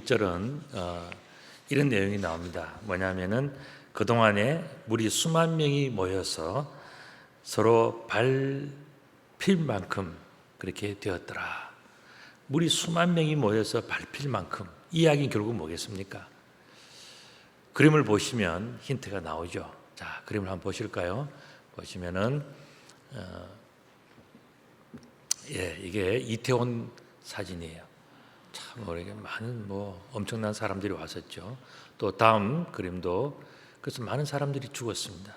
1절은 이런 내용이 나옵니다. 뭐냐면은 그동안에 물이 수만 명이 모여서 서로 밟힐 만큼 그렇게 되었더라. 물이 수만 명이 모여서 밟힐 만큼. 이 이야기는 결국 뭐겠습니까? 그림을 보시면 힌트가 나오죠. 자, 그림을 한번 보실까요? 보시면은 이게 이태원 사진이에요. 참 우리에게 많은 엄청난 사람들이 왔었죠. 또 다음 그림도 그래서 많은 사람들이 죽었습니다.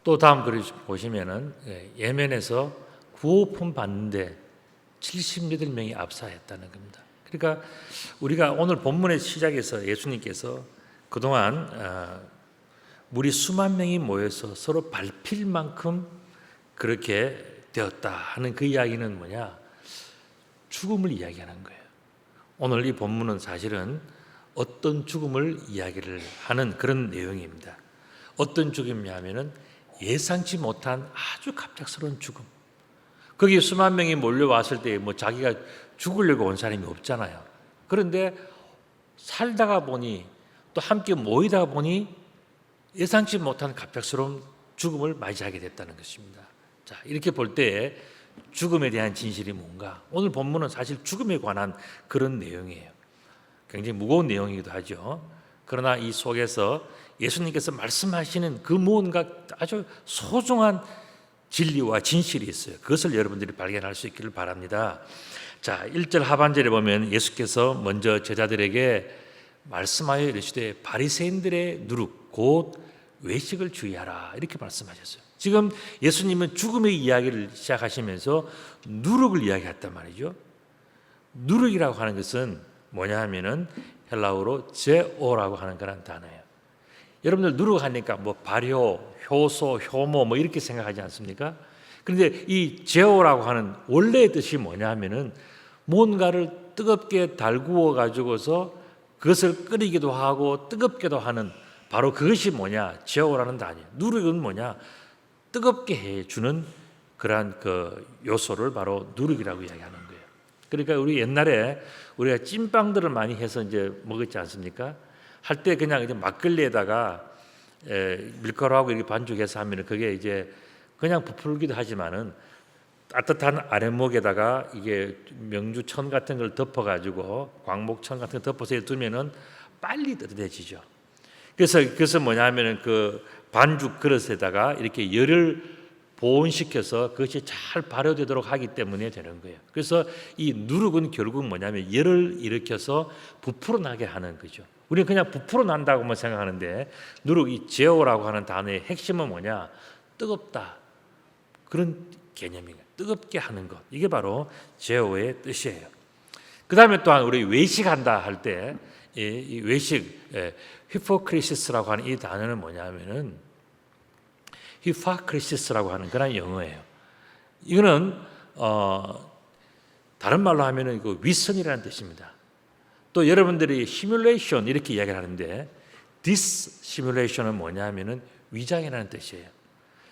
또 다음 그림 보시면은 예멘에서 구호품 받는데 78명이 압사했다는 겁니다. 그러니까 우리가 오늘 본문의 시작에서 예수님께서 그동안 물이 수만 명이 모여서 서로 밟힐 만큼 그렇게 되었다 하는 그 이야기는 뭐냐? 죽음을 이야기하는 거예요. 오늘 이 본문은 사실은 어떤 죽음을 이야기를 하는 그런 내용입니다. 어떤 죽음이냐면은 예상치 못한 아주 갑작스러운 죽음. 거기 수만 명이 몰려왔을 때 자기가 죽으려고 온 사람이 없잖아요. 그런데 살다가 보니 또 함께 모이다 보니 예상치 못한 갑작스러운 죽음을 맞이하게 됐다는 것입니다. 자, 이렇게 볼 때 죽음에 대한 진실이 뭔가? 오늘 본문은 사실 죽음에 관한 그런 내용이에요. 굉장히 무거운 내용이기도 하죠. 그러나 이 속에서 예수님께서 말씀하시는 그 무언가 아주 소중한 진리와 진실이 있어요. 그것을 여러분들이 발견할 수 있기를 바랍니다. 자, 1절 하반절에 보면 예수께서 먼저 제자들에게 말씀하여 이르시되 바리새인들의 누룩 곧 외식을 주의하라 이렇게 말씀하셨어요. 지금 예수님은 죽음의 이야기를 시작하시면서 누룩을 이야기했단 말이죠. 누룩이라고 하는 것은 뭐냐 하면은 헬라어로 제오라고 하는 그런 단어예요. 여러분들 누룩하니까 발효, 효소, 효모 이렇게 생각하지 않습니까? 그런데 이 제오라고 하는 원래의 뜻이 뭐냐 하면은 뭔가를 뜨겁게 달구어 가지고서 그것을 끓이기도 하고 뜨겁게도 하는 바로 그것이 뭐냐? 제오라는 단어예요. 누룩은 뭐냐? 뜨겁게 해주는 그러한 그 요소를 바로 누룩이라고 이야기하는 거예요. 그러니까 우리 옛날에 우리가 찐빵들을 많이 해서 이제 먹었지 않습니까? 할 때 그냥 이제 막걸리에다가 밀가루하고 이렇게 반죽해서 하면 그게 이제 그냥 부풀기도 하지만은 따뜻한 아랫목에다가 이게 명주천 같은 걸 덮어가지고 광목천 같은 걸 덮어서 두면은 빨리 따뜻해지죠. 그래서 뭐냐면은 그 반죽 그릇에다가 이렇게 열을 보온시켜서 그것이 잘 발효되도록 하기 때문에 되는 거예요. 그래서 이 누룩은 결국 뭐냐면 열을 일으켜서 부풀어 나게 하는 거죠. 우리는 그냥 부풀어 난다고만 생각하는데 누룩 이 제오라고 하는 단어의 핵심은 뭐냐? 뜨겁다. 그런 개념이에요. 뜨겁게 하는 것. 이게 바로 제오의 뜻이에요. 그 다음에 또한 우리 외식한다 할 때 이 외식 히포크리시스라고 하는 이 단어는 뭐냐면은 히파크리시스라고 하는 그런 영어예요. 이거는 다른 말로 하면은 그 위선이라는 뜻입니다. 또 여러분들이 시뮬레이션 이렇게 이야기를 하는데 디스시뮬레이션은 뭐냐면은 위장이라는 뜻이에요.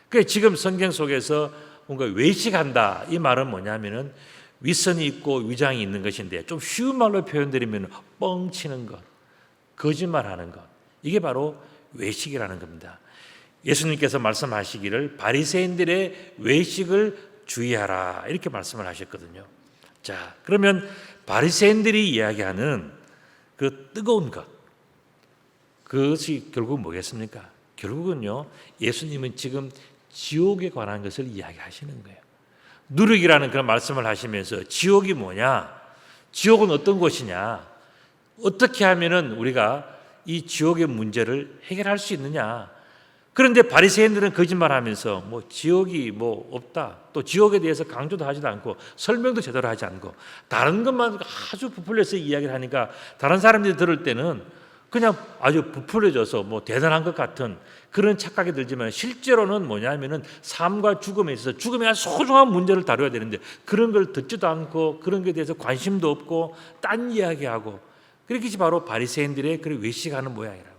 그러니까 지금 성경 속에서 뭔가 외식한다 이 말은 뭐냐면은 위선이 있고 위장이 있는 것인데 좀 쉬운 말로 표현드리면 뻥치는 것, 거짓말하는 것 이게 바로 외식이라는 겁니다. 예수님께서 말씀하시기를 바리새인들의 외식을 주의하라 이렇게 말씀을 하셨거든요. 자, 그러면 바리새인들이 이야기하는 그 뜨거운 것 그것이 결국 뭐겠습니까? 결국은요 예수님은 지금 지옥에 관한 것을 이야기하시는 거예요. 누룩이라는 그런 말씀을 하시면서 지옥이 뭐냐? 지옥은 어떤 곳이냐? 어떻게 하면은 우리가 이 지옥의 문제를 해결할 수 있느냐? 그런데 바리새인들은 거짓말하면서 지옥이 없다. 또 지옥에 대해서 강조도 하지도 않고 설명도 제대로 하지 않고 다른 것만 아주 부풀려서 이야기를 하니까 다른 사람들이 들을 때는 그냥 아주 부풀려져서 대단한 것 같은 그런 착각이 들지만 실제로는 뭐냐면은 삶과 죽음에 있어서 죽음의 아주 소중한 문제를 다뤄야 되는데 그런 걸 듣지도 않고 그런 것에 대해서 관심도 없고 딴 이야기하고 그렇게 바로 바리새인들의 그런 외식하는 모양이라고.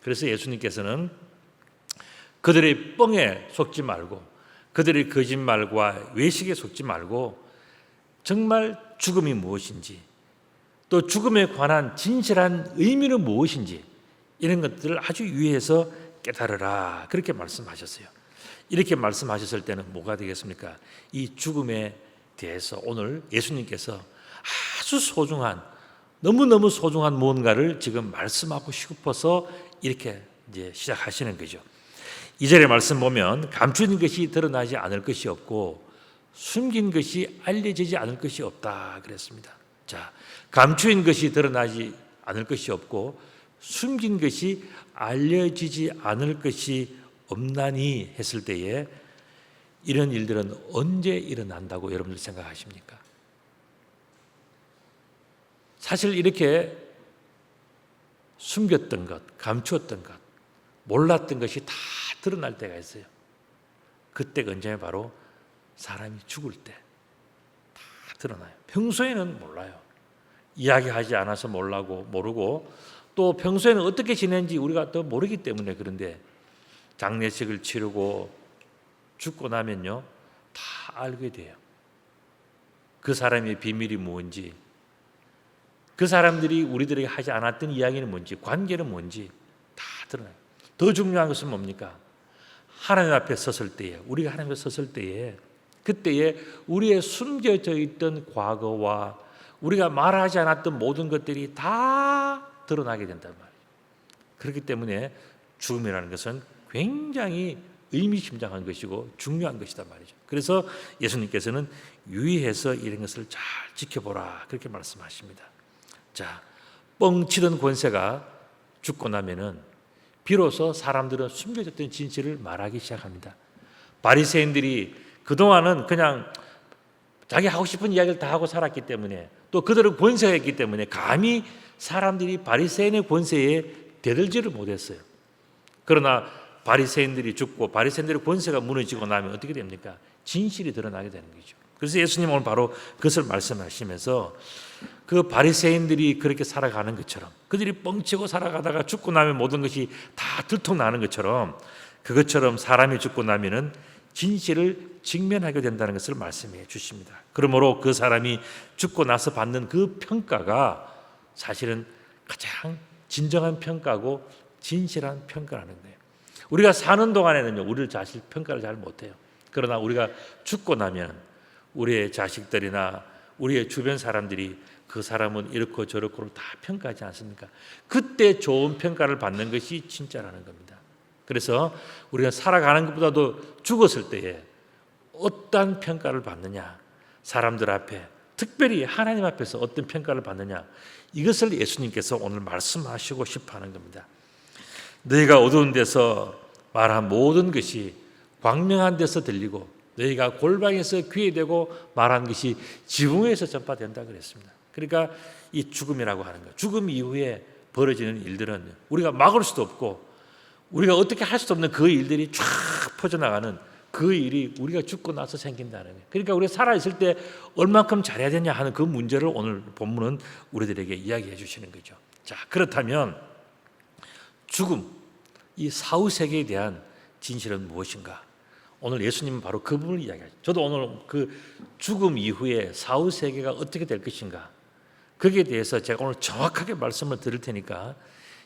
그래서 예수님께서는 그들의 뻥에 속지 말고 그들의 거짓말과 외식에 속지 말고 정말 죽음이 무엇인지 또 죽음에 관한 진실한 의미는 무엇인지 이런 것들을 아주 유의해서 깨달으라 그렇게 말씀하셨어요. 이렇게 말씀하셨을 때는 뭐가 되겠습니까? 이 죽음에 대해서 오늘 예수님께서 아주 소중한 너무너무 소중한 무언가를 지금 말씀하고 싶어서 이렇게 이제 시작하시는 거죠. 2절의 말씀 보면 감추는 것이 드러나지 않을 것이 없고 숨긴 것이 알려지지 않을 것이 없다 그랬습니다. 자, 감추인 것이 드러나지 않을 것이 없고 숨긴 것이 알려지지 않을 것이 없나니 했을 때에 이런 일들은 언제 일어난다고 여러분들 생각하십니까? 사실 이렇게 숨겼던 것, 감추었던 것, 몰랐던 것이 다 드러날 때가 있어요. 그때가 언제냐? 바로 사람이 죽을 때 다 드러나요. 평소에는 몰라요. 이야기하지 않아서 모르고 또 평소에는 어떻게 지내는지 우리가 또 모르기 때문에 그런데 장례식을 치르고 죽고 나면요 다 알게 돼요. 그 사람의 비밀이 뭔지, 그 사람들이 우리들에게 하지 않았던 이야기는 뭔지, 관계는 뭔지 다 드러나요. 더 중요한 것은 뭡니까? 하나님 앞에 섰을 때에, 우리가 하나님 앞에 섰을 때에 그때에 우리의 숨겨져 있던 과거와 우리가 말하지 않았던 모든 것들이 다 드러나게 된단 말이에요. 그렇기 때문에 죽음이라는 것은 굉장히 의미심장한 것이고 중요한 것이단 말이죠. 그래서 예수님께서는 유의해서 이런 것을 잘 지켜보라 그렇게 말씀하십니다. 자, 뻥치던 권세가 죽고 나면은 비로소 사람들은 숨겨졌던 진실을 말하기 시작합니다. 바리새인들이 그동안은 그냥 자기 하고 싶은 이야기를 다 하고 살았기 때문에 또 그들은 권세가 있기 때문에 감히 사람들이 바리새인의 권세에 대들지를 못했어요. 그러나 바리새인들이 죽고 바리새인들의 권세가 무너지고 나면 어떻게 됩니까? 진실이 드러나게 되는 거죠. 그래서 예수님은 오늘 바로 그것을 말씀하시면서 그 바리새인들이 그렇게 살아가는 것처럼 그들이 뻥치고 살아가다가 죽고 나면 모든 것이 다 들통나는 것처럼 그것처럼 사람이 죽고 나면은 진실을 직면하게 된다는 것을 말씀해 주십니다. 그러므로 그 사람이 죽고 나서 받는 그 평가가 사실은 가장 진정한 평가고 진실한 평가라는 거예요. 우리가 사는 동안에는요 우리를 자신 평가를 잘 못해요. 그러나 우리가 죽고 나면 우리의 자식들이나 우리의 주변 사람들이 그 사람은 이렇고 저렇고 다 평가하지 않습니까? 그때 좋은 평가를 받는 것이 진짜라는 겁니다. 그래서 우리가 살아가는 것보다도 죽었을 때에 어떤 평가를 받느냐, 사람들 앞에 특별히 하나님 앞에서 어떤 평가를 받느냐, 이것을 예수님께서 오늘 말씀하시고 싶어하는 겁니다. 너희가 어두운 데서 말한 모든 것이 광명한 데서 들리고 너희가 골방에서 귀에 대고 말한 것이 지붕에서 전파된다 그랬습니다. 그러니까 이 죽음이라고 하는 것, 죽음 이후에 벌어지는 일들은 우리가 막을 수도 없고 우리가 어떻게 할 수도 없는 그 일들이 쫙 퍼져나가는 그 일이 우리가 죽고 나서 생긴다는 거예요. 그러니까 우리가 살아있을 때 얼만큼 잘해야 되냐 하는 그 문제를 오늘 본문은 우리들에게 이야기해 주시는 거죠. 자, 그렇다면 죽음, 이 사후세계에 대한 진실은 무엇인가? 오늘 예수님은 바로 그 부분을 이야기하죠. 저도 오늘 그 죽음 이후에 사후세계가 어떻게 될 것인가, 거기에 대해서 제가 오늘 정확하게 말씀을 드릴 테니까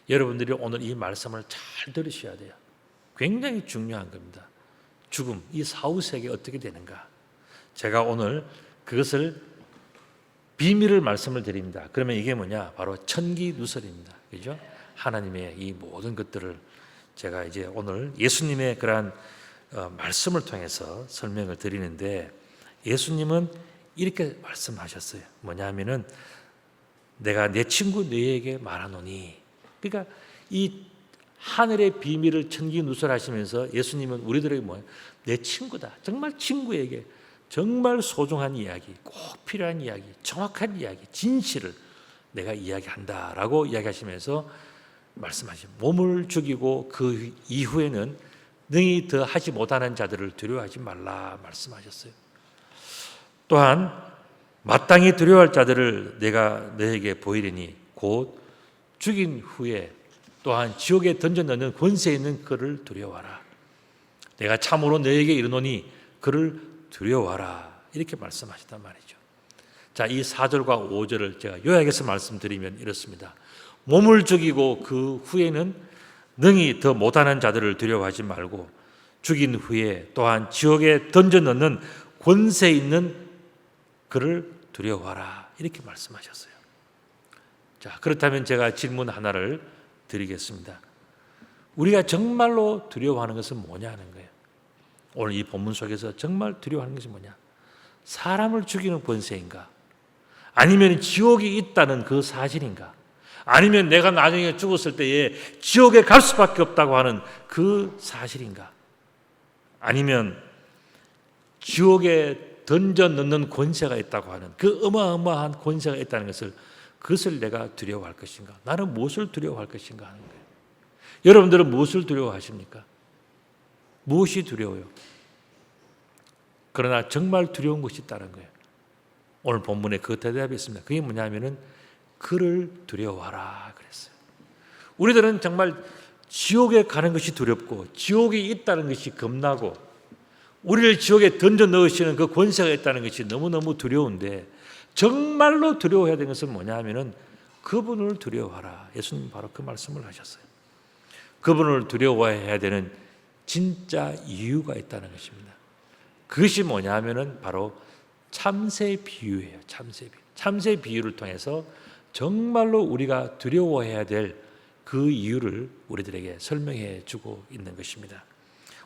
여러분들이 오늘 이 말씀을 잘 들으셔야 돼요. 굉장히 중요한 겁니다. 죽음, 이 사후세계 어떻게 되는가? 제가 오늘 그것을 비밀을 말씀을 드립니다. 그러면 이게 뭐냐? 바로 천기누설입니다. 그죠? 하나님의 이 모든 것들을 제가 이제 오늘 예수님의 그러한 말씀을 통해서 설명을 드리는데 예수님은 이렇게 말씀하셨어요. 뭐냐 하면은 내가 내 친구 너희에게 말하노니, 그러니까 이 하늘의 비밀을 천기누설하시면서 예수님은 우리들에게 뭐예요? 내 친구다. 정말 친구에게 정말 소중한 이야기, 꼭 필요한 이야기, 정확한 이야기, 진실을 내가 이야기한다라고 이야기하시면서 말씀하시죠. 몸을 죽이고 그 이후에는 능히 더 하지 못하는 자들을 두려워하지 말라 말씀하셨어요. 또한 마땅히 두려워할 자들을 내가 너에게 보이리니 곧 죽인 후에 또한 지옥에 던져 넣는 권세 있는 그를 두려워하라. 내가 참으로 너에게 이르노니 그를 두려워하라. 이렇게 말씀하셨단 말이죠. 자, 이 4절과 5절을 제가 요약해서 말씀드리면 이렇습니다. 몸을 죽이고 그 후에는 능히 더 못하는 자들을 두려워하지 말고 죽인 후에 또한 지옥에 던져 넣는 권세 있는 그를 두려워하라. 이렇게 말씀하셨어요. 자, 그렇다면 제가 질문 하나를 드리겠습니다. 우리가 정말로 두려워하는 것은 뭐냐 하는 거예요. 오늘 이 본문 속에서 정말 두려워하는 것이 뭐냐? 사람을 죽이는 권세인가? 아니면 지옥이 있다는 그 사실인가? 아니면 내가 나중에 죽었을 때에 지옥에 갈 수밖에 없다고 하는 그 사실인가? 아니면 지옥에 던져 넣는 권세가 있다고 하는 그 어마어마한 권세가 있다는 것을 그것을 내가 두려워할 것인가? 나는 무엇을 두려워할 것인가 하는 거예요. 여러분들은 무엇을 두려워하십니까? 무엇이 두려워요? 그러나 정말 두려운 것이 있다는 거예요. 오늘 본문에 그 대답이 있습니다. 그게 뭐냐면은 그를 두려워하라 그랬어요. 우리들은 정말 지옥에 가는 것이 두렵고 지옥이 있다는 것이 겁나고 우리를 지옥에 던져 넣으시는 그 권세가 있다는 것이 너무너무 두려운데 정말로 두려워해야 되는 것은 뭐냐 하면은 그분을 두려워하라. 예수님 바로 그 말씀을 하셨어요. 그분을 두려워해야 되는 진짜 이유가 있다는 것입니다. 그것이 뭐냐 하면은 바로 참새 비유예요. 참새 비유. 참새 비유를 통해서 정말로 우리가 두려워해야 될 그 이유를 우리들에게 설명해 주고 있는 것입니다.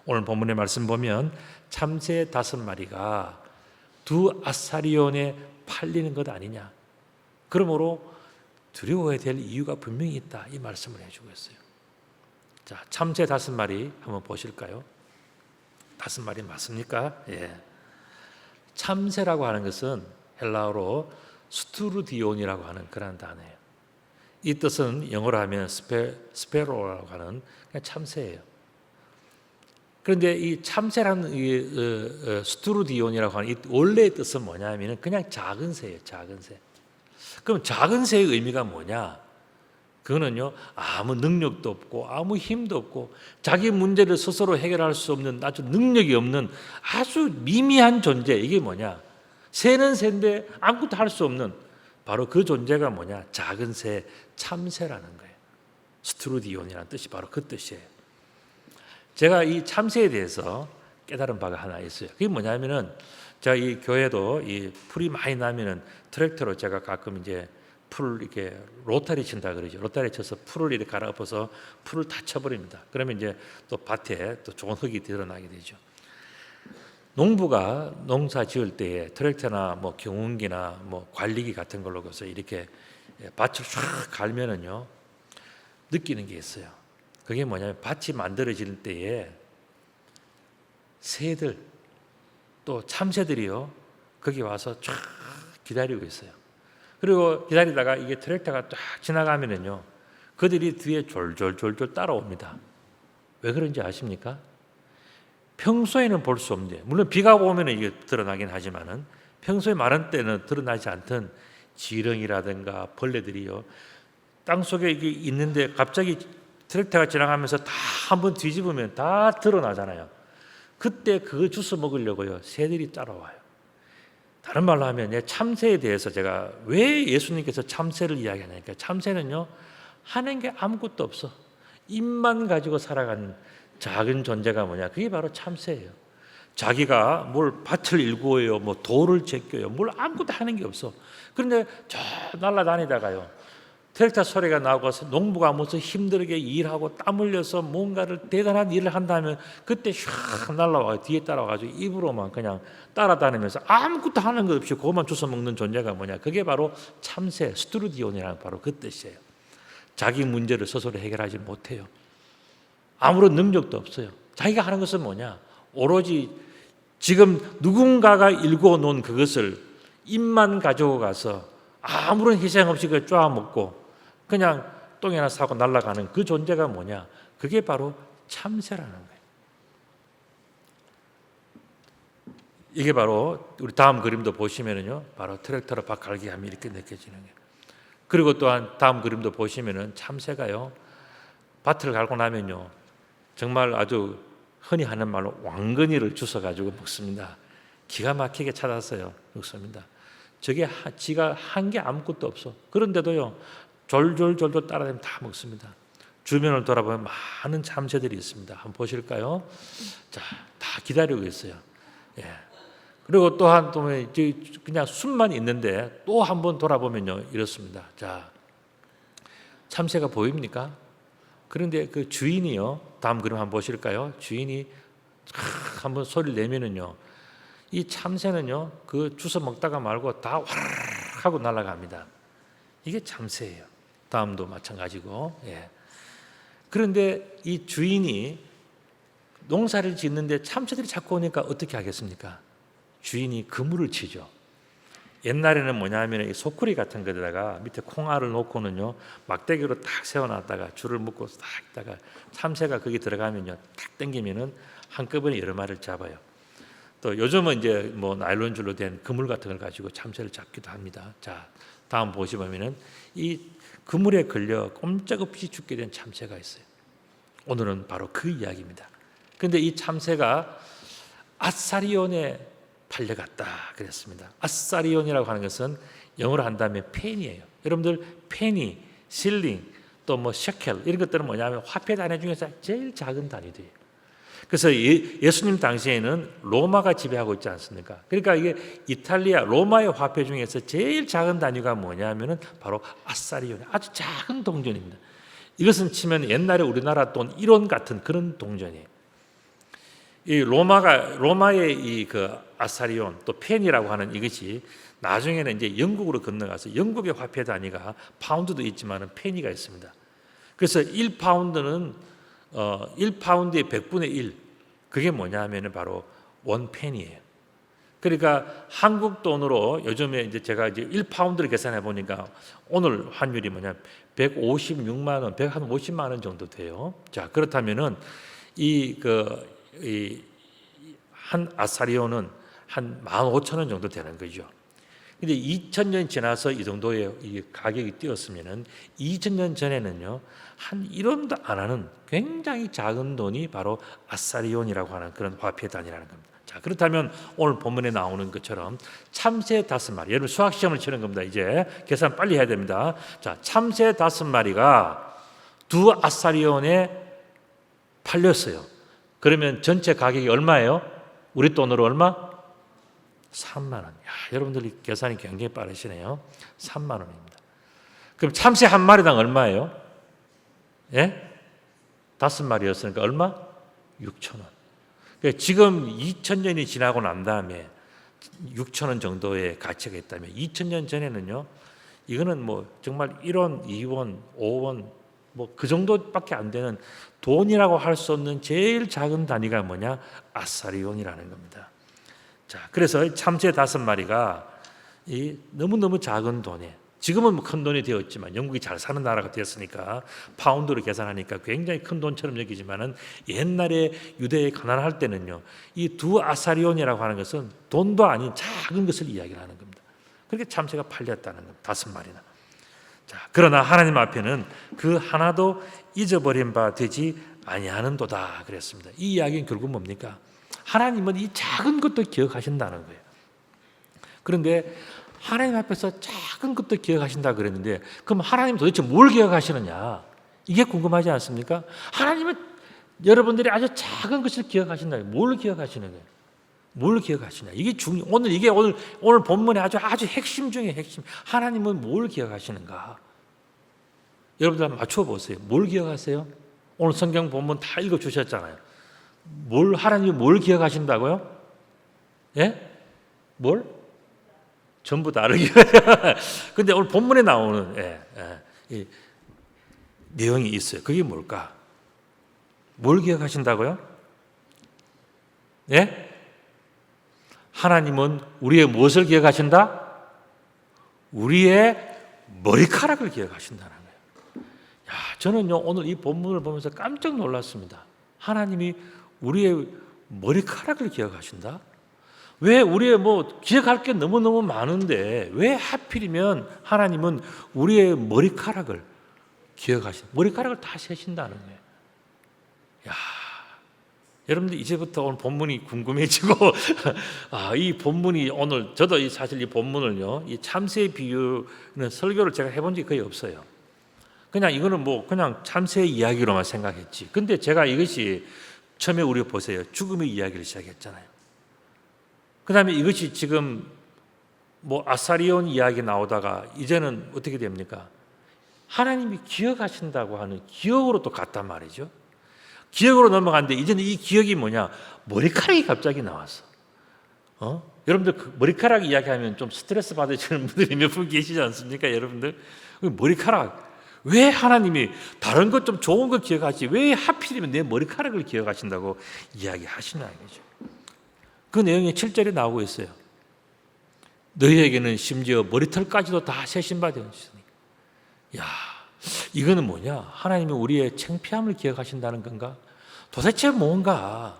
오늘 본문의 말씀 보면 참새 5마리가 두 아사리온에 팔리는 것 아니냐. 그러므로 두려워해야 될 이유가 분명히 있다. 이 말씀을 해주고 있어요. 자, 참새 5마리 한번 보실까요? 5마리 맞습니까? 예. 참새라고 하는 것은 헬라어로 스투르디온이라고 하는 그런 단어예요. 이 뜻은 영어로 하면 스페로라고 하는 그냥 참새예요. 그런데 이 참새라는 이 스투르디온이라고 하는 이 원래의 뜻은 뭐냐면 그냥 작은 새예요. 작은 새. 그럼 작은 새의 의미가 뭐냐? 그거는요, 아무 능력도 없고 아무 힘도 없고 자기 문제를 스스로 해결할 수 없는 아주 능력이 없는 아주 미미한 존재. 이게 뭐냐? 새는 새인데 아무것도 할 수 없는 바로 그 존재가 뭐냐? 작은 새, 참새라는 거예요. 스투르디온이라는 뜻이 바로 그 뜻이에요. 제가 이 참새에 대해서 깨달은 바가 하나 있어요. 그게 뭐냐면은 제가 이 교회도 이 풀이 많이 나면은 트랙터로 제가 가끔 이제 풀을 이렇게 로타리 친다 그러죠. 로타리 쳐서 풀을 이렇게 갈아엎어서 풀을 다 쳐버립니다. 그러면 이제 또 밭에 또 좋은 흙이 드러나게 되죠. 농부가 농사 지을 때에 트랙터나 뭐 경운기나 뭐 관리기 같은 걸로 해서 이렇게 밭을 쫙 갈면은요 느끼는 게 있어요. 그게 뭐냐면 밭이 만들어질 때에 새들 또 참새들이요 거기 와서 쫙 기다리고 있어요. 그리고 기다리다가 이게 트랙터가 딱 지나가면은요 그들이 뒤에 졸졸졸졸 따라옵니다. 왜 그런지 아십니까? 평소에는 볼 수 없는데 물론 비가 오면 이게 드러나긴 하지만은 평소에 마른 때는 드러나지 않던 지렁이라든가 벌레들이요 땅 속에 이게 있는데 갑자기 트랙터가 지나가면서 다 한번 뒤집으면 다 드러나잖아요. 그때 그거 주워 먹으려고요 새들이 따라와요. 다른 말로 하면 참새에 대해서 제가 왜 예수님께서 참새를 이야기하냐니까 참새는요 하는 게 아무것도 없어. 입만 가지고 살아가는 작은 존재가 뭐냐? 그게 바로 참새예요. 자기가 뭘 밭을 일구어요, 뭐 돌을 제껴요, 뭘 아무것도 하는 게 없어. 그런데 저 날아다니다가요, 트랙터 소리가 나고 농부가 무슨 힘들게 일하고 땀 흘려서 뭔가를 대단한 일을 한다면 그때 샥 날아와요. 뒤에 따라와가지고 입으로만 그냥 따라다니면서 아무것도 하는 것 없이 그것만 주워 먹는 존재가 뭐냐? 그게 바로 참새, 스투르디온이라는 바로 그 뜻이에요. 자기 문제를 스스로 해결하지 못해요. 아무런 능력도 없어요. 자기가 하는 것은 뭐냐? 오로지 지금 누군가가 일궈 놓은 그것을 입만 가지고 가서 아무런 희생 없이 그걸 쪼아먹고 그냥 똥이나 싸고 날아가는 그 존재가 뭐냐? 그게 바로 참새라는 거예요. 이게 바로 우리 다음 그림도 보시면은요, 바로 트랙터로 밭 갈기 하면 이렇게 느껴지는 거예요. 그리고 또한 다음 그림도 보시면은 참새가요, 밭을 갈고 나면요, 정말 아주 흔히 하는 말로 왕건이를 주워 가지고 먹습니다. 기가 막히게 찾았어요. 먹습니다. 저게 지가 한 게 아무것도 없어. 그런데도요, 졸졸졸졸 따라다니면 다 먹습니다. 주변을 돌아보면 많은 참새들이 있습니다. 한번 보실까요? 자, 다 기다리고 있어요. 예. 그리고 또한 또 그냥 숨만 있는데 또 한번 돌아보면요, 이렇습니다. 자, 참새가 보입니까? 그런데 그 주인이요, 다음 그림 한번 보실까요? 주인이 한번 소리를 내면은요, 이 참새는요, 그 주워 먹다가 말고 다 화르르 하고 날아갑니다. 이게 참새예요. 다음도 마찬가지고. 예. 그런데 이 주인이 농사를 짓는데 참새들이 자꾸 오니까 어떻게 하겠습니까? 주인이 그물을 치죠. 옛날에는 뭐냐면 이 소쿠리 같은 거에다가 밑에 콩알을 놓고는요, 막대기로 딱 세워놨다가 줄을 묶고 딱 있다가 참새가 거기 들어가면요, 딱 당기면은 한꺼번에 여러 마리를 잡아요. 또 요즘은 이제 뭐 나일론 줄로 된 그물 같은 걸 가지고 참새를 잡기도 합니다. 자, 다음 보시면은 이 그물에 걸려 꼼짝없이 죽게 된 참새가 있어요. 오늘은 바로 그 이야기입니다. 그런데 이 참새가 아사리온에 팔려갔다 그랬습니다. 아사리온이라고 하는 것은 영어로 한다면 펜이에요. 여러분들 페니, 실링, 또 뭐 셰켈 이런 것들은 뭐냐면 화폐 단위 중에서 제일 작은 단위들이에요. 그래서 예수님 당시에는 로마가 지배하고 있지 않습니까? 그러니까 이게 이탈리아 로마의 화폐 중에서 제일 작은 단위가 뭐냐면은 바로 아사리온, 아주 작은 동전입니다. 이것은 치면 옛날에 우리나라 돈 1원 같은 그런 동전이에요. 이 로마의 이 그 아사리온 또 펜이라고 하는 이것이 나중에는 이제 영국으로 건너가서 영국의 화폐 단위가 파운드도 있지만은 페니가 있습니다. 그래서 1파운드는 1파운드의 100분의 1, 그게 뭐냐 하면은 바로 원펜이에요. 그러니까 한국 돈으로 요즘에 이제 제가 이제 1파운드를 계산해 보니까 오늘 환율이 뭐냐 156만 원, 150만 원 정도 돼요. 자, 그렇다면은 한 아사리온은 한 15,000원 정도 되는 거죠. 근데 2000년 지나서 이 정도의 이 가격이 뛰었으면은 2000년 전에는요, 한 1원도 안 하는 굉장히 작은 돈이 바로 아사리온이라고 하는 그런 화폐 단위라는 겁니다. 자, 그렇다면 오늘 본문에 나오는 것처럼 참새 5마리, 여러분 수학 시험을 치는 겁니다. 이제 계산 빨리 해야 됩니다. 자, 참새 5마리가 2 아사리온에 팔렸어요. 그러면 전체 가격이 얼마예요? 우리 돈으로 얼마? 3만 원. 야, 여러분들이 계산이 굉장히 빠르시네요. 3만 원입니다. 그럼 참새 한 마리당 얼마예요? 예? 5마리였으니까 얼마? 6천 원. 그러니까 지금 2000년이 지나고 난 다음에 6천 원 정도의 가치가 있다면 2000년 전에는요, 이거는 뭐 정말 1원, 2원, 5원 뭐 그 정도밖에 안 되는 돈이라고 할 수 없는 제일 작은 단위가 뭐냐? 아사리온이라는 겁니다. 자, 그래서 참새 5마리가 이 너무너무 작은 돈에, 지금은 뭐 큰 돈이 되었지만 영국이 잘 사는 나라가 되었으니까 파운드로 계산하니까 굉장히 큰 돈처럼 여기지만은 옛날에 유대에 가난할 때는요, 이 2 아사리온이라고 하는 것은 돈도 아닌 작은 것을 이야기를 하는 겁니다. 그렇게 참새가 팔렸다는 겁니다. 5마리나. 자, 그러나 하나님 앞에는 그 하나도 잊어버린 바 되지 아니하는도다 그랬습니다. 이 이야기는 결국 뭡니까? 하나님은 이 작은 것도 기억하신다는 거예요. 그런데 하나님 앞에서 작은 것도 기억하신다 그랬는데, 그럼 하나님 도대체 뭘 기억하시느냐? 이게 궁금하지 않습니까? 하나님은 여러분들이 아주 작은 것을 기억하신다. 뭘 기억하시는 거예요? 뭘 기억하시냐? 이게 오늘 본문의 아주 핵심 중에 핵심. 하나님은 뭘 기억하시는가? 여러분들 한번 맞춰 보세요. 뭘 기억하세요? 오늘 성경 본문 다 읽어 주셨잖아요. 하나님이 뭘 기억하신다고요? 예? 뭘? 전부 다를 기억해요. 근데 오늘 본문에 나오는 이 내용이 있어요. 그게 뭘까? 뭘 기억하신다고요? 예? 하나님은 우리의 무엇을 기억하신다? 우리의 머리카락을 기억하신다는 거예요. 야, 저는요, 오늘 이 본문을 보면서 깜짝 놀랐습니다. 하나님이 우리의 머리카락을 기억하신다? 왜 우리의 기억할 게 너무너무 많은데 왜 하필이면 하나님은 우리의 머리카락을 머리카락을 다 세신다는 거예요. 야, 여러분들 이제부터 오늘 본문이 궁금해지고 이 본문이 오늘 저도 사실 이 본문을요, 이 참새 비유는 설교를 제가 해본 적이 거의 없어요. 그냥 이거는 뭐 그냥 참새 이야기로만 생각했지. 근데 제가 이것이 처음에 우리가 보세요. 죽음의 이야기를 시작했잖아요. 그 다음에 이것이 지금 뭐 아사리온 이야기 나오다가 이제는 어떻게 됩니까? 하나님이 기억하신다고 하는 기억으로 또 갔단 말이죠. 기억으로 넘어갔는데 이제는 이 기억이 뭐냐? 머리카락이 갑자기 나왔어. 여러분들 그 머리카락 이야기하면 좀 스트레스 받으시는 분들이 몇 분 계시지 않습니까? 여러분들 머리카락, 왜 하나님이 다른 것 좀 좋은 거 기억하지 왜 하필이면 내 머리카락을 기억하신다고 이야기하시나 이거죠. 그 내용이 7절에 나오고 있어요. 너희에게는 심지어 머리털까지도 다 세신 바 되었으니. 야, 이거는 뭐냐? 하나님이 우리의 창피함을 기억하신다는 건가? 도대체 뭔가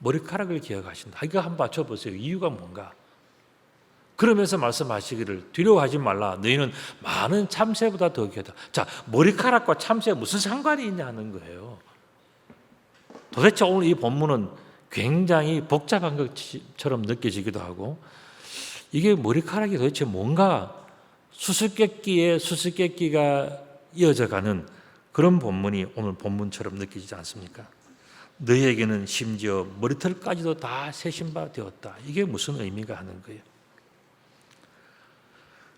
머리카락을 기억하신다. 이거 한번 맞춰보세요. 이유가 뭔가? 그러면서 말씀하시기를 두려워하지 말라. 너희는 많은 참새보다 더 귀하다. 자, 머리카락과 참새가 무슨 상관이 있냐는 거예요. 도대체 오늘 이 본문은 굉장히 복잡한 것처럼 느껴지기도 하고, 이게 머리카락이 도대체 뭔가 수수께끼에 수수께끼가 이어져 가는 그런 본문이 오늘 본문처럼 느껴지지 않습니까? 너희에게는 심지어 머리털까지도 다 세신 바 되었다. 이게 무슨 의미가 하는 거예요?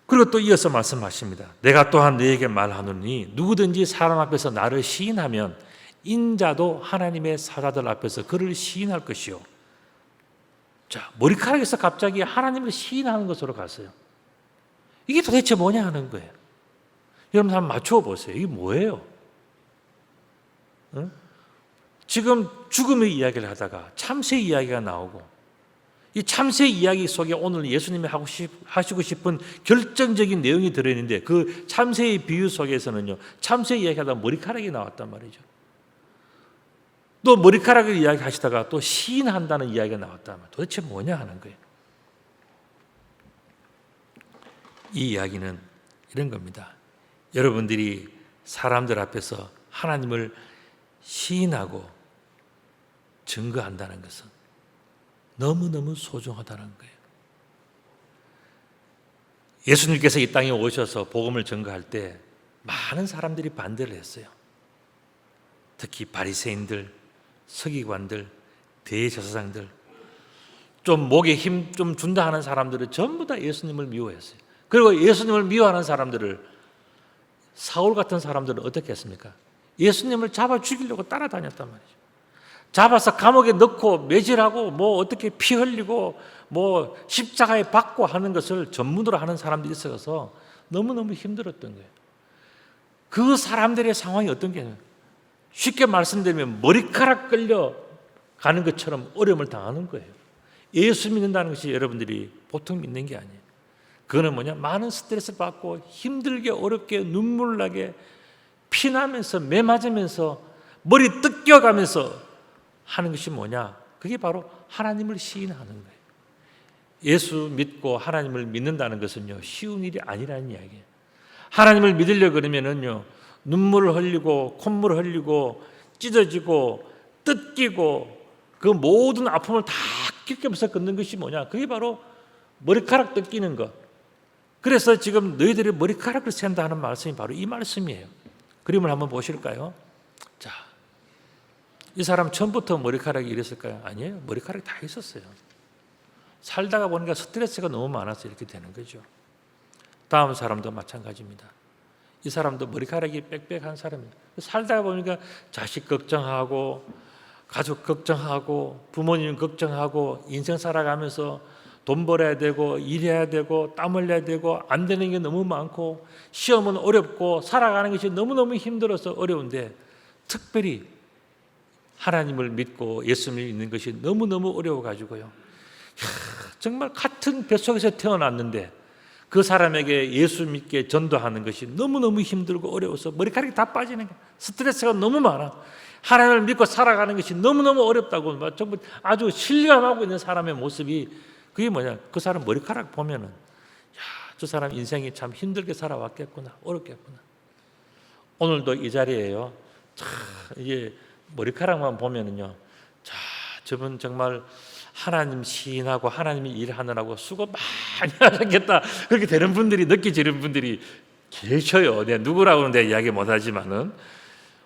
그리고 또 이어서 말씀하십니다. 내가 또한 너희에게 말하노니 누구든지 사람 앞에서 나를 시인하면 인자도 하나님의 사자들 앞에서 그를 시인할 것이요. 자, 머리카락에서 갑자기 하나님을 시인하는 것으로 갔어요. 이게 도대체 뭐냐 하는 거예요. 여러분 한번 맞춰 보세요. 이게 뭐예요? 지금 죽음의 이야기를 하다가 참새 이야기가 나오고, 이 참새 이야기 속에 오늘 예수님이 하시고 싶은 결정적인 내용이 들어있는데, 그 참새의 비유 속에서는요, 참새 이야기하다가 머리카락이 나왔단 말이죠. 또 머리카락을 이야기하시다가 또 시인한다는 이야기가 나왔단 말이에요. 도대체 뭐냐 하는 거예요. 이 이야기는 이런 겁니다. 여러분들이 사람들 앞에서 하나님을 시인하고 증거한다는 것은 너무너무 소중하다는 거예요. 예수님께서 이 땅에 오셔서 복음을 증거할 때 많은 사람들이 반대를 했어요. 특히 바리새인들, 서기관들, 대제사장들, 좀 목에 힘 좀 준다 하는 사람들은 전부 다 예수님을 미워했어요. 그리고 예수님을 미워하는 사람들을, 사울 같은 사람들은 어떻게 했습니까? 예수님을 잡아 죽이려고 따라다녔단 말이죠. 잡아서 감옥에 넣고 매질하고 뭐 어떻게 피 흘리고 뭐 십자가에 박고 하는 것을 전문으로 하는 사람들이 있어서 너무너무 힘들었던 거예요. 그 사람들의 상황이 어떤 게, 쉽게 말씀드리면 머리카락 끌려 가는 것처럼 어려움을 당하는 거예요. 예수 믿는다는 것이 여러분들이 보통 믿는 게 아니에요. 그거는 뭐냐? 많은 스트레스 받고 힘들게 어렵게 눈물 나게 피나면서 매 맞으면서 머리 뜯겨가면서 하는 것이 뭐냐? 그게 바로 하나님을 시인하는 거예요. 예수 믿고 하나님을 믿는다는 것은요, 쉬운 일이 아니라는 이야기예요. 하나님을 믿으려고 그러면은요, 눈물을 흘리고 콧물을 흘리고 찢어지고 뜯기고 그 모든 아픔을 다 겪으면서 걷는 것이 뭐냐? 그게 바로 머리카락 뜯기는 것. 그래서 지금 너희들이 머리카락을 샌다 하는 말씀이 바로 이 말씀이에요. 그림을 한번 보실까요? 자, 이 사람 처음부터 머리카락이 이랬을까요? 아니에요. 머리카락이 다 있었어요. 살다가 보니까 스트레스가 너무 많아서 이렇게 되는 거죠. 다음 사람도 마찬가지입니다. 이 사람도 머리카락이 빽빽한 사람이에요. 살다가 보니까 자식 걱정하고 가족 걱정하고 부모님 걱정하고 인생 살아가면서 돈 벌어야 되고 일해야 되고 땀 흘려야 되고 안 되는 게 너무 많고 시험은 어렵고 살아가는 것이 너무너무 힘들어서 어려운데, 특별히 하나님을 믿고 예수님을 믿는 것이 너무너무 어려워가지고요, 정말 같은 뱃속에서 태어났는데 그 사람에게 예수 믿게 전도하는 것이 너무너무 힘들고 어려워서 머리카락이 다 빠지는 거예요. 스트레스가 너무 많아. 하나님을 믿고 살아가는 것이 너무너무 어렵다고 정말 아주 실감하고 있는 사람의 모습이, 그게 뭐냐? 그 사람 머리카락 보면은, 저 사람 인생이 참 힘들게 살아왔겠구나, 어렵겠구나. 오늘도 이 자리에요, 이게 머리카락만 보면은요, 자, 저분 정말 하나님 시인하고 하나님이 일하느라고 수고 많이 하셨겠다, 그렇게 되는 분들이, 느껴지는 분들이 계셔요. 내가 누구라고는 내가 이야기 못하지만은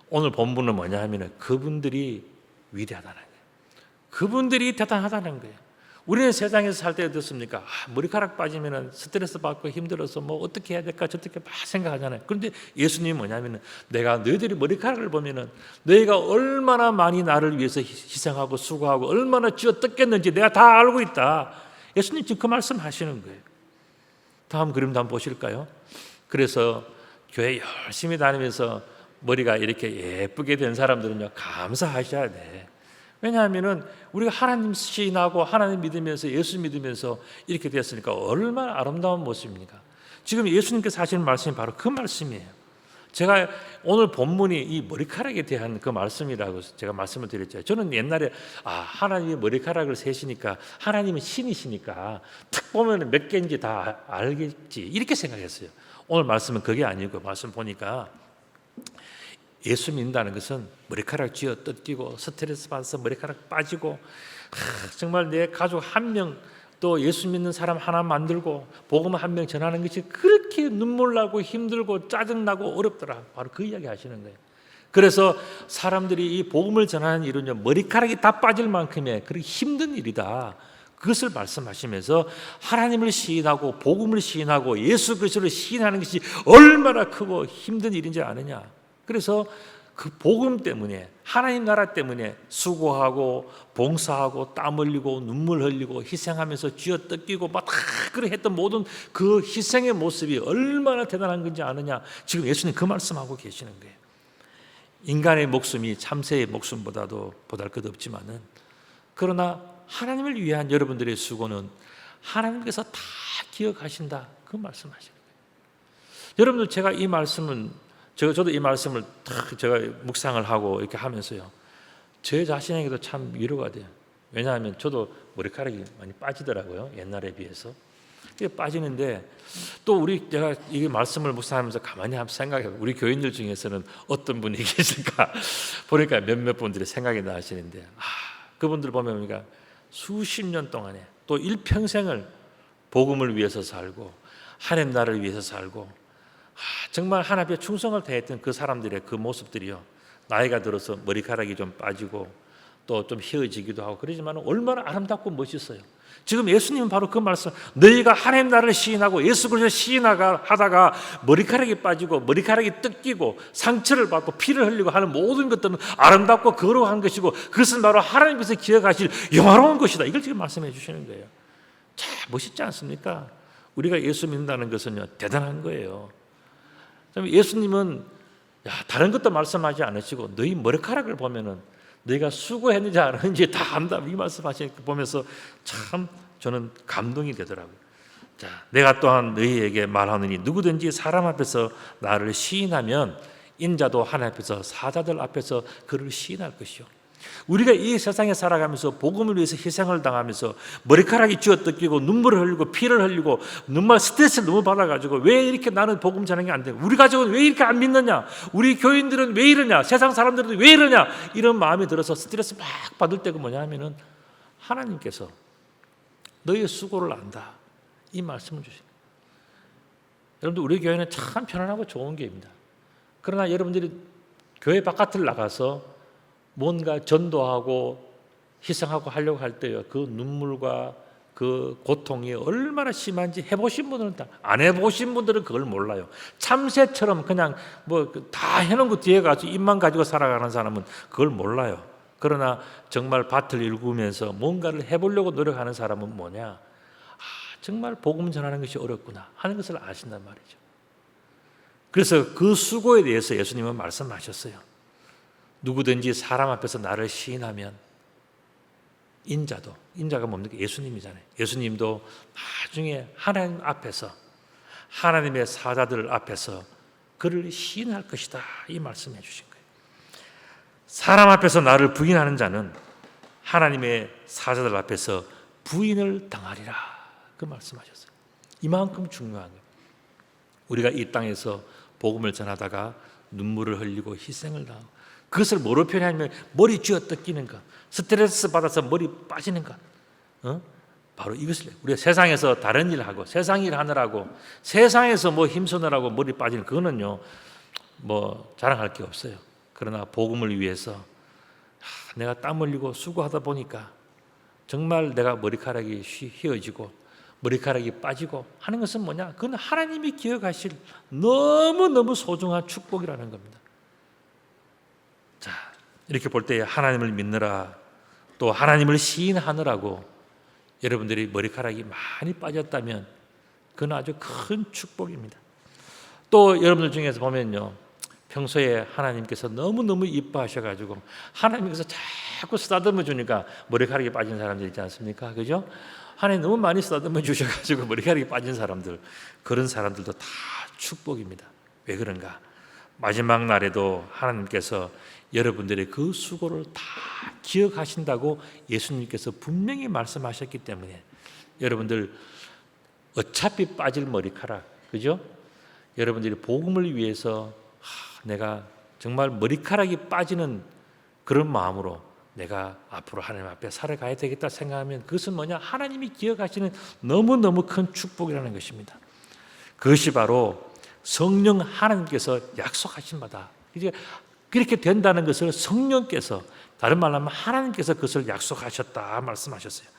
오늘 본문은 뭐냐 하면은 그분들이 위대하다는 거예요. 그분들이 대단하다는 거예요. 우리는 세상에서 살 때 어떻습니까? 머리카락 빠지면 스트레스 받고 힘들어서 뭐 어떻게 해야 될까 저렇게 막 생각하잖아요. 그런데 예수님이 뭐냐면은 내가 너희들이 머리카락을 보면은 너희가 얼마나 많이 나를 위해서 희생하고 수고하고 얼마나 쥐어 뜯겠는지 내가 다 알고 있다. 예수님 지금 그 말씀 하시는 거예요. 다음 그림도 한번 보실까요? 그래서 교회 열심히 다니면서 머리가 이렇게 예쁘게 된 사람들은요, 감사하셔야 돼. 왜냐하면은 우리가 하나님 시인하고 하나님 믿으면서 예수 믿으면서 이렇게 됐으니까 얼마나 아름다운 모습입니까? 지금 예수님께서 하시는 말씀이 바로 그 말씀이에요. 제가 오늘 본문이 이 머리카락에 대한 그 말씀이라고 제가 말씀을 드렸죠. 저는 옛날에 하나님이 머리카락을 세시니까 하나님은 신이시니까 탁 보면 몇 개인지 다 알겠지, 이렇게 생각했어요. 오늘 말씀은 그게 아니고 말씀 보니까 예수 믿는다는 것은 머리카락 쥐어 뜯기고 스트레스 받아서 머리카락 빠지고 정말 내 가족 한 명 또 예수 믿는 사람 하나 만들고 복음 한 명 전하는 것이 그렇게 눈물 나고 힘들고 짜증나고 어렵더라. 바로 그 이야기 하시는 거예요. 그래서 사람들이 이 복음을 전하는 일은요, 머리카락이 다 빠질 만큼의 그렇게 힘든 일이다. 그것을 말씀하시면서 하나님을 시인하고 복음을 시인하고 예수 그리스도를 시인하는 것이 얼마나 크고 힘든 일인지 아느냐. 그래서 그 복음 때문에 하나님 나라 때문에 수고하고 봉사하고 땀 흘리고 눈물 흘리고 희생하면서 쥐어뜯기고 막 그렇게 했던 모든 그 희생의 모습이 얼마나 대단한 건지 아느냐. 지금 예수님 그 말씀하고 계시는 거예요. 인간의 목숨이 참새의 목숨보다도 보잘것없지만은 그러나 하나님을 위한 여러분들의 수고는 하나님께서 다 기억하신다, 그 말씀하시는 거예요. 여러분들, 제가 이 말씀은 저도 이 말씀을 딱 제가 묵상을 하고 이렇게 하면서요, 제 자신에게도 참 위로가 돼요. 왜냐하면 저도 머리카락이 많이 빠지더라고요, 옛날에 비해서. 빠지는데 또 제가 이 말씀을 묵상하면서 가만히 한번 생각해요. 우리 교인들 중에서는 어떤 분이 계실까 보니까 몇몇 분들이 생각이 나시는데, 그분들 보면 우리가 수십 년 동안에 또 일평생을 복음을 위해서 살고 하나님 나라를 위해서 살고 정말 하나님께 충성을 다했던 그 사람들의 그 모습들이요, 나이가 들어서 머리카락이 좀 빠지고 또 좀 휘어지기도 하고 그러지만 얼마나 아름답고 멋있어요. 지금 예수님은 바로 그 말씀, 너희가 하나님 나라를 시인하고 예수 그리스도를 시인하다가 머리카락이 빠지고 머리카락이 뜯기고 상처를 받고 피를 흘리고 하는 모든 것들은 아름답고 거룩한 것이고 그것은 바로 하나님께서 기억하실 영화로운 것이다. 이걸 지금 말씀해 주시는 거예요. 참 멋있지 않습니까? 우리가 예수 믿는다는 것은요, 대단한 거예요. 예수님은 다른 것도 말씀하지 않으시고 너희 머리카락을 보면은 너희가 수고했는지 안 했는지 다 안다, 이 말씀하시는 거 보면서 참 저는 감동이 되더라고요. 자, 내가 또한 너희에게 말하느니 누구든지 사람 앞에서 나를 시인하면 인자도 하나님 앞에서 사자들 앞에서 그를 시인할 것이요. 우리가 이 세상에 살아가면서 복음을 위해서 희생을 당하면서 머리카락이 쥐어뜯기고 눈물을 흘리고 피를 흘리고 정말 스트레스를 너무 받아가지고 왜 이렇게 나는 복음 전하는 게 안 돼? 우리 가족은 왜 이렇게 안 믿느냐? 우리 교인들은 왜 이러냐? 세상 사람들은 왜 이러냐? 이런 마음이 들어서 스트레스 막 받을 때가 뭐냐 하면은 하나님께서 너희의 수고를 안다, 이 말씀을 주십니다. 여러분들, 우리 교회는 참 편안하고 좋은 교회입니다. 그러나 여러분들이 교회 바깥을 나가서 뭔가 전도하고 희생하고 하려고 할 때요, 그 눈물과 그 고통이 얼마나 심한지 해보신 분들은 안 해보신 분들은 그걸 몰라요. 참새처럼 그냥 뭐 다 해놓은 거 뒤에 가서 입만 가지고 살아가는 사람은 그걸 몰라요. 그러나 정말 밭을 일구면서 뭔가를 해보려고 노력하는 사람은 뭐냐? 정말 복음 전하는 것이 어렵구나 하는 것을 아신단 말이죠. 그래서 그 수고에 대해서 예수님은 말씀하셨어요. 누구든지 사람 앞에서 나를 시인하면 인자가 뭡니까? 예수님이잖아요. 예수님도 나중에 하나님 앞에서 하나님의 사자들 앞에서 그를 시인할 것이다, 이 말씀해 주신 거예요. 사람 앞에서 나를 부인하는 자는 하나님의 사자들 앞에서 부인을 당하리라, 그 말씀하셨어요. 이만큼 중요한 거예요. 우리가 이 땅에서 복음을 전하다가 눈물을 흘리고 희생을 당하고 그것을 뭐로 표현하냐면 머리 쥐어 뜯기는 것, 스트레스 받아서 머리 빠지는 것. 바로 이것을 우리가 세상에서 다른 일을 하고 세상 일 하느라고 세상에서 뭐 힘쓰느라고 머리 빠지는 그거는요 뭐 자랑할 게 없어요. 그러나 복음을 위해서 내가 땀 흘리고 수고하다 보니까 정말 내가 머리카락이 휘어지고 머리카락이 빠지고 하는 것은 뭐냐? 그건 하나님이 기억하실 너무너무 소중한 축복이라는 겁니다. 자, 이렇게 볼 때 하나님을 믿느라 또 하나님을 시인하느라고 여러분들이 머리카락이 많이 빠졌다면 그건 아주 큰 축복입니다. 또 여러분들 중에서 보면요, 평소에 하나님께서 너무너무 이뻐하셔가지고 하나님께서 자꾸 쓰다듬어 주니까 머리카락이 빠진 사람들 있지 않습니까? 그죠? 하나님 너무 많이 쓰다듬어 주셔가지고 머리카락이 빠진 사람들, 그런 사람들도 다 축복입니다. 왜 그런가? 마지막 날에도 하나님께서 여러분들의 그 수고를 다 기억하신다고 예수님께서 분명히 말씀하셨기 때문에 여러분들 어차피 빠질 머리카락, 그죠? 여러분들이 복음을 위해서 내가 정말 머리카락이 빠지는 그런 마음으로 내가 앞으로 하나님 앞에 살아가야 되겠다 생각하면 그것은 뭐냐? 하나님이 기억하시는 너무너무 큰 축복이라는 것입니다. 그것이 바로 성령 하나님께서 약속하신 바다. 이제 그렇게 된다는 것을 성령께서, 다른 말로 하면 하나님께서 그것을 약속하셨다 말씀하셨어요.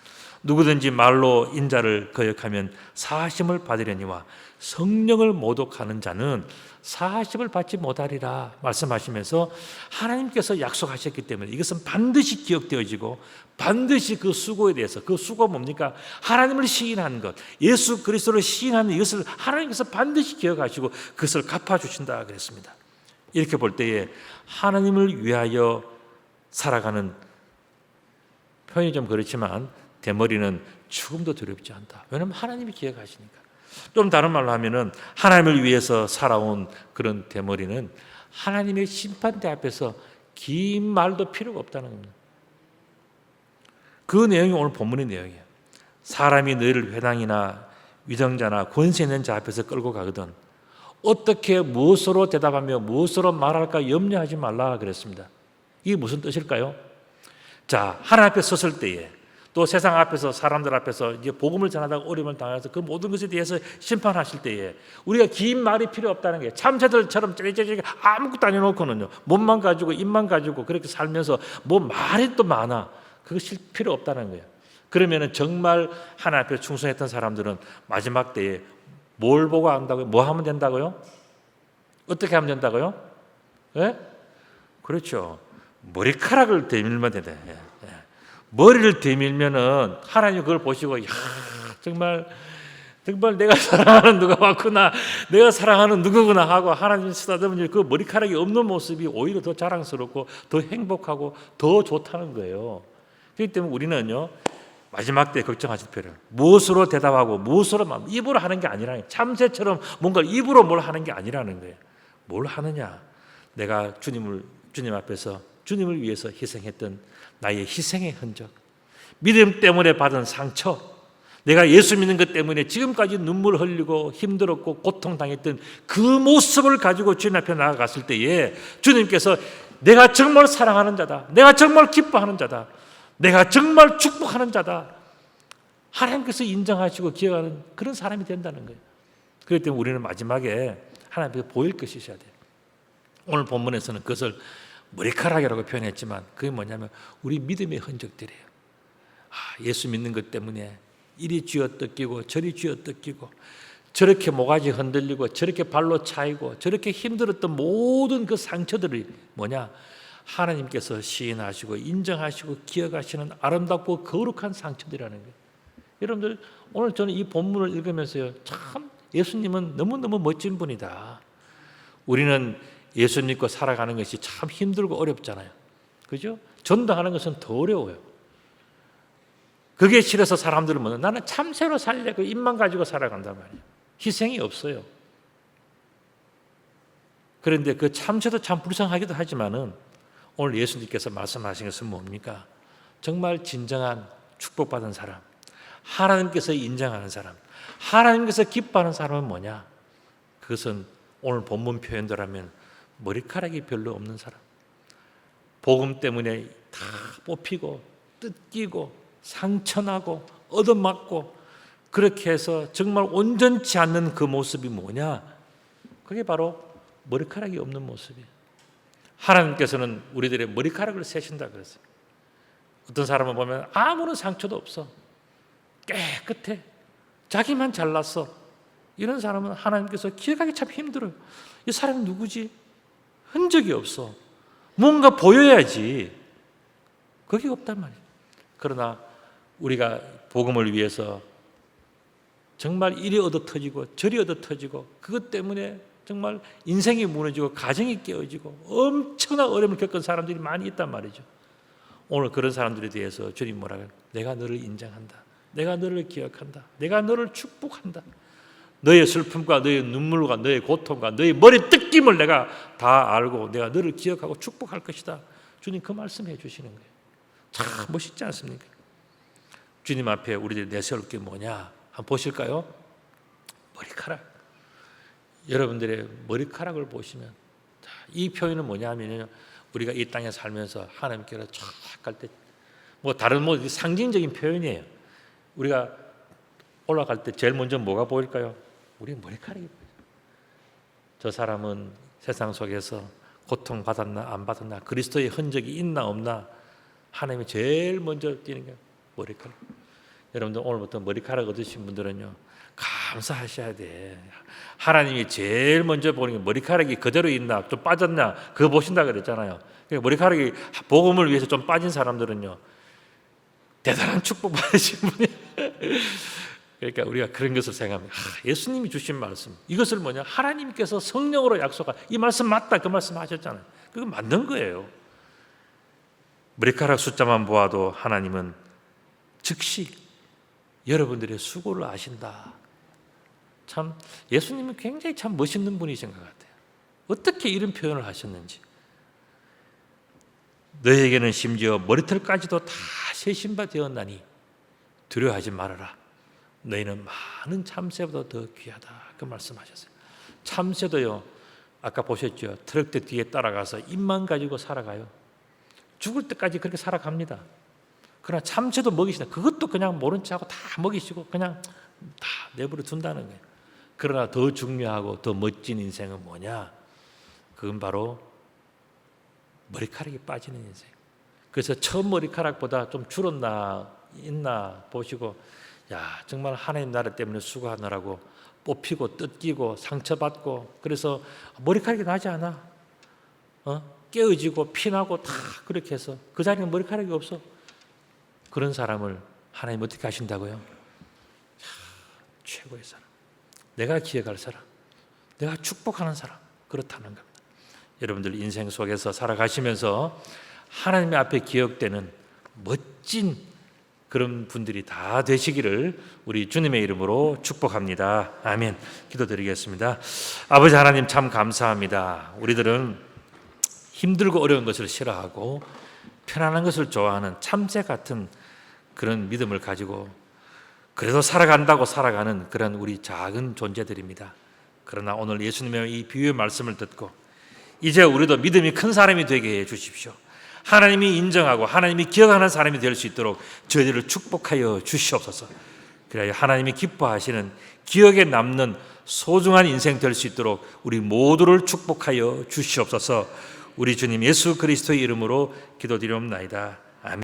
누구든지 말로 인자를 거역하면 사하심을 받으려니와 성령을 모독하는 자는 사하심을 받지 못하리라 말씀하시면서 하나님께서 약속하셨기 때문에 이것은 반드시 기억되어지고 반드시 그 수고에 대해서, 그 수고가 뭡니까? 하나님을 시인하는 것, 예수 그리스도를 시인하는 이것을 하나님께서 반드시 기억하시고 그것을 갚아주신다 그랬습니다. 이렇게 볼 때에 하나님을 위하여 살아가는, 표현이 좀 그렇지만 대머리는 죽음도 두렵지 않다. 왜냐하면 하나님이 기억하시니까. 좀 다른 말로 하면은 하나님을 위해서 살아온 그런 대머리는 하나님의 심판대 앞에서 긴 말도 필요가 없다는 겁니다. 그 내용이 오늘 본문의 내용이에요. 사람이 너희를 회당이나 위정자나 권세 있는 자 앞에서 끌고 가거든 어떻게 무엇으로 대답하며 무엇으로 말할까 염려하지 말라 그랬습니다. 이게 무슨 뜻일까요? 자, 하나님 앞에 섰을 때에 또 세상 앞에서 사람들 앞에서 이제 복음을 전하다가 어려움을 당해서 그 모든 것에 대해서 심판하실 때에 우리가 긴 말이 필요 없다는 게, 참새들처럼 쩌리쩌리 아무것도 안 해놓고는요 몸만 가지고 입만 가지고 그렇게 살면서 뭐 말이 또 많아, 그것이 필요 없다는 거예요. 그러면은 정말 하나님 앞에 충성했던 사람들은 마지막 때에 뭘 보고 안다고요? 뭐 하면 된다고요? 어떻게 하면 된다고요? 예? 그렇죠. 머리카락을 대밀면 된다. 예. 머리를 대밀면은 하나님 그걸 보시고, 야, 정말 내가 사랑하는 누가 왔구나, 내가 사랑하는 누구구나 하고 하나님 쓰다듬으니 그 머리카락이 없는 모습이 오히려 더 자랑스럽고 더 행복하고 더 좋다는 거예요. 그렇기 때문에 우리는요 마지막 때 걱정하실 필요 없어요. 무엇으로 대답하고 무엇으로 입으로 하는 게 아니라, 참새처럼 뭔가 입으로 뭘 하는 게 아니라는 거예요. 뭘 하느냐? 내가 주님 앞에서 주님을 위해서 희생했던 나의 희생의 흔적, 믿음 때문에 받은 상처, 내가 예수 믿는 것 때문에 지금까지 눈물 흘리고 힘들었고 고통당했던 그 모습을 가지고 주님 앞에 나아갔을 때에 주님께서 내가 정말 사랑하는 자다, 내가 정말 기뻐하는 자다, 내가 정말 축복하는 자다, 하나님께서 인정하시고 기억하는 그런 사람이 된다는 거예요. 그렇기 때문에 우리는 마지막에 하나님 앞에 보일 것이 있어야 돼요. 오늘 본문에서는 그것을 머리카락이라고 표현했지만 그게 뭐냐면 우리 믿음의 흔적들이에요. 예수 믿는 것 때문에 이리 쥐어뜯기고 저리 쥐어뜯기고 저렇게 모가지 흔들리고 저렇게 발로 차이고 저렇게 힘들었던 모든 그 상처들이 뭐냐? 하나님께서 시인하시고 인정하시고 기억하시는 아름답고 거룩한 상처들이라는 거예요. 여러분들 오늘 저는 이 본문을 읽으면서요, 참 예수님은 너무너무 멋진 분이다. 우리는 예수 믿고 살아가는 것이 참 힘들고 어렵잖아요. 그죠? 전도하는 것은 더 어려워요. 그게 싫어서 사람들은 뭐냐? 나는 참새로 살려고 입만 가지고 살아간단 말이에요. 희생이 없어요. 그런데 그 참새도 참 불쌍하기도 하지만은 오늘 예수님께서 말씀하신 것은 뭡니까? 정말 진정한 축복받은 사람, 하나님께서 인정하는 사람, 하나님께서 기뻐하는 사람은 뭐냐? 그것은 오늘 본문 표현대로라면 머리카락이 별로 없는 사람, 복음 때문에 다 뽑히고 뜯기고 상처나고 얻어맞고 그렇게 해서 정말 온전치 않는 그 모습이 뭐냐? 그게 바로 머리카락이 없는 모습이에요. 하나님께서는 우리들의 머리카락을 세신다 그랬어요. 어떤 사람을 보면 아무런 상처도 없어, 깨끗해, 자기만 잘났어. 이런 사람은 하나님께서 기억하기 참 힘들어요. 이 사람이 누구지? 흔적이 없어. 뭔가 보여야지. 그게 없단 말이에요. 그러나 우리가 복음을 위해서 정말 이리 얻어 터지고 저리 얻어 터지고 그것 때문에 정말 인생이 무너지고 가정이 깨어지고 엄청난 어려움을 겪은 사람들이 많이 있단 말이죠. 오늘 그런 사람들에 대해서 주님 뭐라고 해요? 내가 너를 인정한다. 내가 너를 기억한다. 내가 너를 축복한다. 너의 슬픔과 너의 눈물과 너의 고통과 너의 머리 뜯김을 내가 다 알고 내가 너를 기억하고 축복할 것이다. 주님 그 말씀해 주시는 거예요. 참 멋있지 않습니까? 주님 앞에 우리들이 내세울 게 뭐냐? 한번 보실까요? 머리카락. 여러분들의 머리카락을 보시면 이 표현은 뭐냐면요, 우리가 이 땅에 살면서 하나님께로 쫙 갈 때 뭐 다른 뭐 상징적인 표현이에요. 우리가 올라갈 때 제일 먼저 뭐가 보일까요? 우리의 머리카락이 보여요. 저 사람은 세상 속에서 고통 받았나 안 받았나, 그리스도의 흔적이 있나 없나, 하나님이 제일 먼저 뛰는 게 머리카락. 여러분들 오늘부터 머리카락 얻으신 분들은요, 감사하셔야 돼. 하나님이 제일 먼저 보는 게 머리카락이 그대로 있나 좀 빠졌나 그거 보신다 그랬잖아요. 그러니까 머리카락이 복음을 위해서 좀 빠진 사람들은요, 대단한 축복 받으신 분이. 그러니까 우리가 그런 것을 생각하면 예수님이 주신 말씀, 이것을 뭐냐, 하나님께서 성령으로 약속한 이 말씀 맞다 그 말씀 하셨잖아요. 그거 맞는 거예요. 머리카락 숫자만 보아도 하나님은 즉시 여러분들의 수고를 아신다. 참 예수님은 굉장히 참 멋있는 분이신 것 같아요. 어떻게 이런 표현을 하셨는지. 너에게는 심지어 머리털까지도 다 세신 바 되었나니 두려워하지 말아라. 너희는 많은 참새보다 더 귀하다. 그 말씀하셨어요. 참새도요, 아까 보셨죠? 트럭대 뒤에 따라가서 입만 가지고 살아가요. 죽을 때까지 그렇게 살아갑니다. 그러나 참새도 먹이시다. 그것도 그냥 모른 척하고 다 먹이시고 그냥 다 내버려 둔다는 거예요. 그러나 더 중요하고 더 멋진 인생은 뭐냐? 그건 바로 머리카락이 빠지는 인생. 그래서 처음 머리카락보다 좀 줄었나 있나 보시고, 야 정말 하나님 나라 때문에 수고하느라고 뽑히고 뜯기고 상처받고, 그래서 머리카락이 나지 않아. 깨어지고 피나고 다 그렇게 해서 그 자리에 머리카락이 없어. 그런 사람을 하나님 어떻게 하신다고요? 최고의 사람, 내가 기억할 사람, 내가 축복하는 사람, 그렇다는 겁니다. 여러분들 인생 속에서 살아가시면서 하나님의 앞에 기억되는 멋진 그런 분들이 다 되시기를 우리 주님의 이름으로 축복합니다. 아멘. 기도드리겠습니다. 아버지 하나님, 참 감사합니다. 우리들은 힘들고 어려운 것을 싫어하고 편안한 것을 좋아하는 참새 같은 그런 믿음을 가지고 그래도 살아간다고 살아가는 그런 우리 작은 존재들입니다. 그러나 오늘 예수님의 이 비유의 말씀을 듣고 이제 우리도 믿음이 큰 사람이 되게 해 주십시오. 하나님이 인정하고 하나님이 기억하는 사람이 될 수 있도록 저희들을 축복하여 주시옵소서. 그래야 하나님이 기뻐하시는 기억에 남는 소중한 인생 될 수 있도록 우리 모두를 축복하여 주시옵소서. 우리 주님 예수 그리스도의 이름으로 기도드리옵나이다. 아멘.